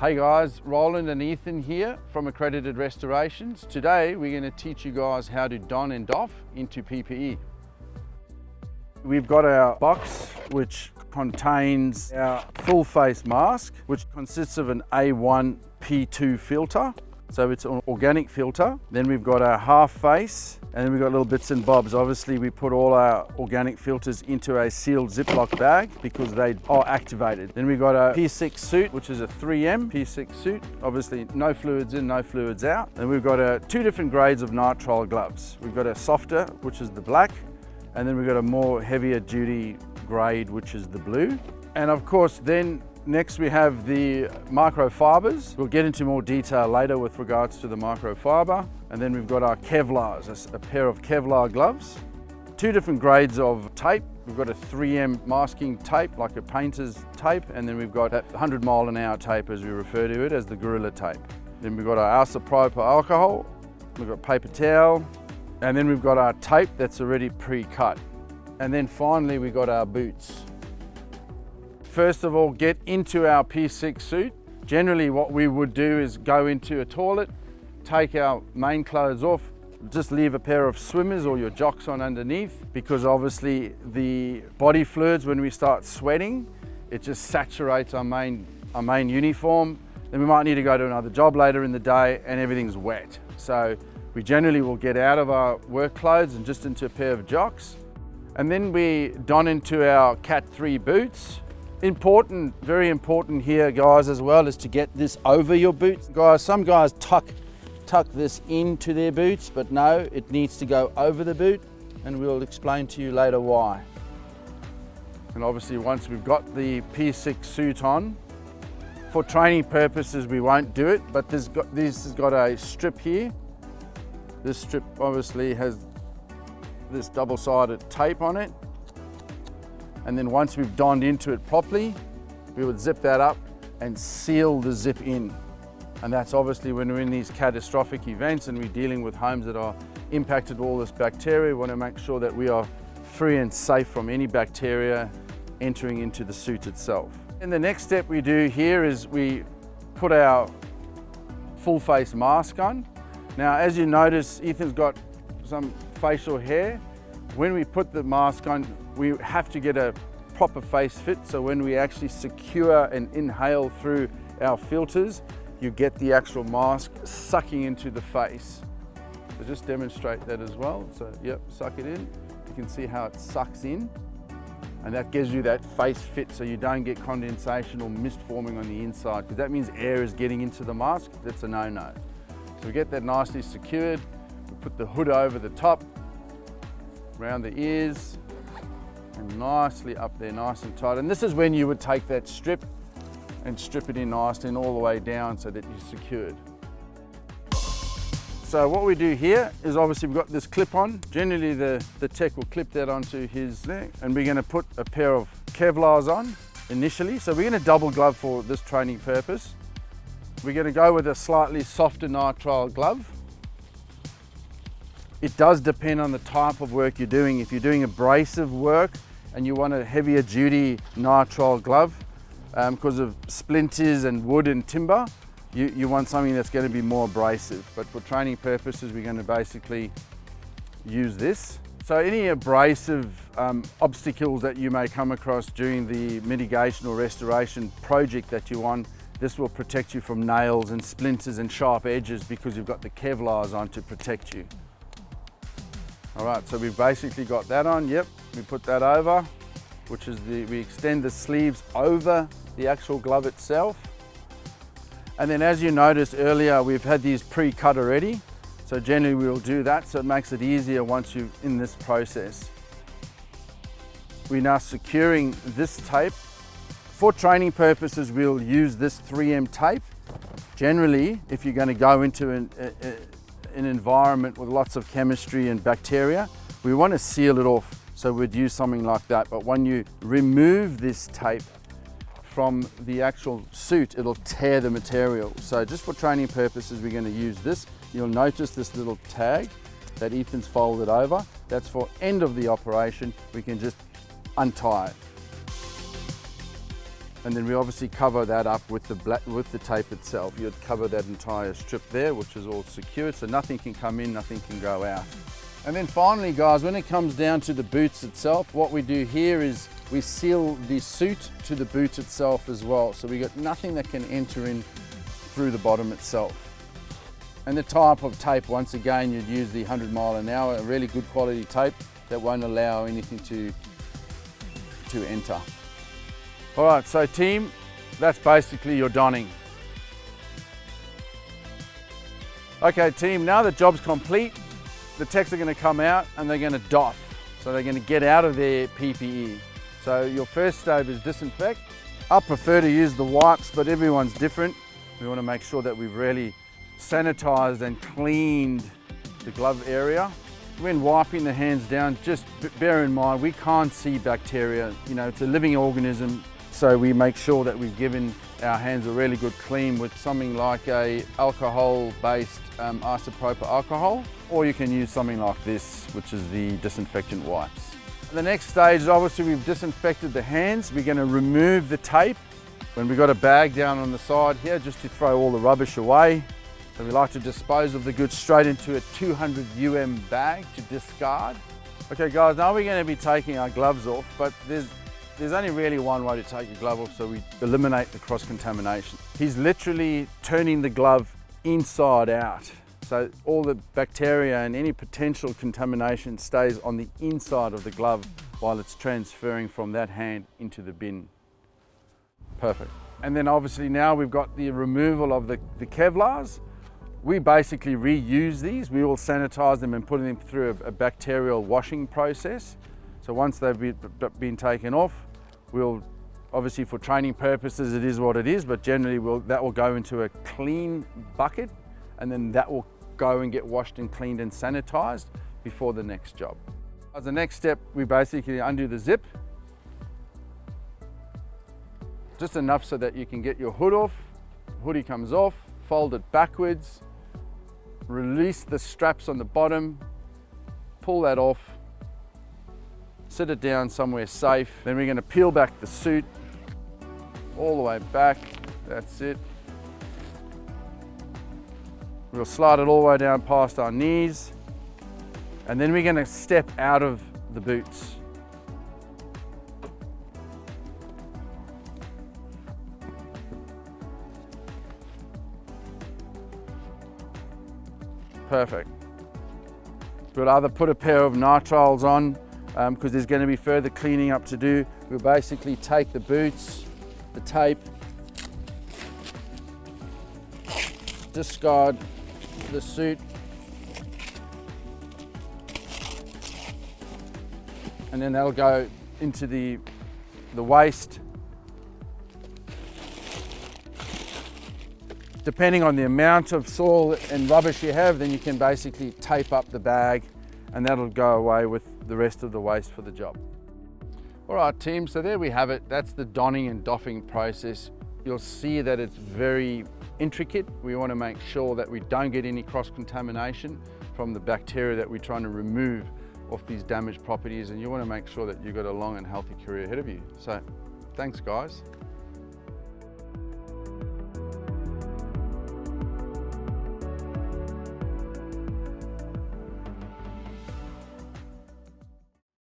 Hey guys, Roland and Ethan here from Accredited Restorations. Today we're going to teach you guys how to don and doff into PPE. We've got our box which contains our full face mask, which consists of an A1 P2 filter. So it's an organic filter. Then we've got our half face, and then we've got little bits and bobs. Obviously we put all our organic filters into a sealed Ziploc bag because they are activated. Then we've got a P6 suit, which is a 3M P6 suit. Obviously no fluids in, no fluids out. And we've got two different grades of nitrile gloves. We've got a softer, which is the black, and then we've got a more heavier duty grade, which is the blue. And of course then next we have the microfibers. We'll get into more detail later with regards to the microfiber. And then we've got our Kevlars, a pair of Kevlar gloves. Two different grades of tape. We've got a 3M masking tape, like a painter's tape, and then we've got that 100 mile an hour tape, as we refer to it, as the Gorilla tape. Then we've got our isopropyl alcohol, we've got paper towel, and then we've got our tape that's already pre-cut. And then finally we got our boots. First of all, get into our P6 suit. Generally what we would do is go into a toilet, take our main clothes off, just leave a pair of swimmers or your jocks on underneath, because obviously the body fluids, when we start sweating, it just saturates our main uniform. Then we might need to go to another job later in the day and everything's wet. So we generally will get out of our work clothes and just into a pair of jocks. And then we don into our Cat 3 boots. Important, very important here, guys, as well, is to get this over your boots. Guys, some guys tuck this into their boots, but no, it needs to go over the boot, and we'll explain to you later why. And obviously once we've got the P6 suit on, for training purposes we won't do it, but this has got a strip here. This strip obviously has this double-sided tape on it. And then once we've donned into it properly, we would zip that up and seal the zip in. And that's obviously when we're in these catastrophic events and we're dealing with homes that are impacted with all this bacteria. We want to make sure that we are free and safe from any bacteria entering into the suit itself. And the next step we do here is we put our full face mask on. Now, as you notice, Ethan's got some facial hair. When we put the mask on, we have to get a proper face fit, so when we actually secure and inhale through our filters, you get the actual mask sucking into the face. So just demonstrate that as well. So yep, suck it in. You can see how it sucks in, and that gives you that face fit so you don't get condensation or mist forming on the inside, because that means air is getting into the mask. That's a no-no. So we get that nicely secured. We put the hood over the top, around the ears, and nicely up there, nice and tight. And this is when you would take that strip and strip it in nicely and all the way down so that you're secured. So what we do here is obviously we've got this clip on. Generally the tech will clip that onto his neck, and we're going to put a pair of Kevlars on initially. So we're going to double glove for this training purpose. We're going to go with a slightly softer nitrile glove. It does depend on the type of work you're doing. If you're doing abrasive work and you want a heavier duty nitrile glove because of splinters and wood and timber, you want something that's going to be more abrasive. But for training purposes, we're going to basically use this. So any abrasive obstacles that you may come across during the mitigation or restoration project that you're on, this will protect you from nails and splinters and sharp edges because you've got the Kevlars on to protect you. All right, so we've basically got that on. Yep, we put that over, which is we extend the sleeves over the actual glove itself. And then as you noticed earlier, we've had these pre-cut already. So generally we'll do that, so it makes it easier once you're in this process. We're now securing this tape. For training purposes, we'll use this 3M tape. Generally, if you're going to go into an environment with lots of chemistry and bacteria, we want to seal it off, so we'd use something like that. But when you remove this tape from the actual suit, it'll tear the material. So just for training purposes, we're going to use this. You'll notice this little tag that Ethan's folded over. That's for end of the operation. We can just untie it. And then we obviously cover that up with the tape itself. You'd cover that entire strip there, which is all secured, so nothing can come in, nothing can go out. And then finally, guys, when it comes down to the boots itself, what we do here is we seal the suit to the boot itself as well. So we got nothing that can enter in through the bottom itself. And the type of tape, once again, you'd use the 100 mile an hour, a really good quality tape that won't allow anything to enter. All right, so team, that's basically your donning. Okay team, now the job's complete, the techs are going to come out and they're going to doff. So they're going to get out of their PPE. So your first stage is disinfect. I prefer to use the wipes, but everyone's different. We want to make sure that we've really sanitized and cleaned the glove area. When wiping the hands down, just bear in mind, we can't see bacteria. You know, it's a living organism. So we make sure that we've given our hands a really good clean with something like a alcohol-based isopropyl alcohol, or you can use something like this, which is the disinfectant wipes. The next stage is obviously we've disinfected the hands. We're going to remove the tape. When we've got a bag down on the side here, just to throw all the rubbish away. So we like to dispose of the goods straight into a 200 bag to discard. Okay guys, now we're going to be taking our gloves off, but there's only really one way to take your glove off, so we eliminate the cross-contamination. He's literally turning the glove inside out. So all the bacteria and any potential contamination stays on the inside of the glove while it's transferring from that hand into the bin. Perfect. And then obviously now we've got the removal of the Kevlars. We basically reuse these. We will sanitize them and put them through a bacterial washing process. So once they've been taken off, we'll, obviously for training purposes, it is what it is, but generally that will go into a clean bucket, and then that will go and get washed and cleaned and sanitized before the next job. As the next step, we basically undo the zip, just enough so that you can get your hood off. Hoodie comes off, fold it backwards, release the straps on the bottom, pull that off, sit it down somewhere safe. Then we're going to peel back the suit all the way back. That's it. We'll slide it all the way down past our knees. And then we're going to step out of the boots. Perfect. We'll either put a pair of nitriles on, because there's going to be further cleaning up to do. We'll basically take the boots, the tape, discard the suit, and then that'll go into the waste. Depending on the amount of soil and rubbish you have, then you can basically tape up the bag, and that'll go away with the rest of the waste for the job. All right team, so there we have it. That's the donning and doffing process. You'll see that it's very intricate. We want to make sure that we don't get any cross-contamination from the bacteria that we're trying to remove off these damaged properties, and you want to make sure that you've got a long and healthy career ahead of you. So thanks guys.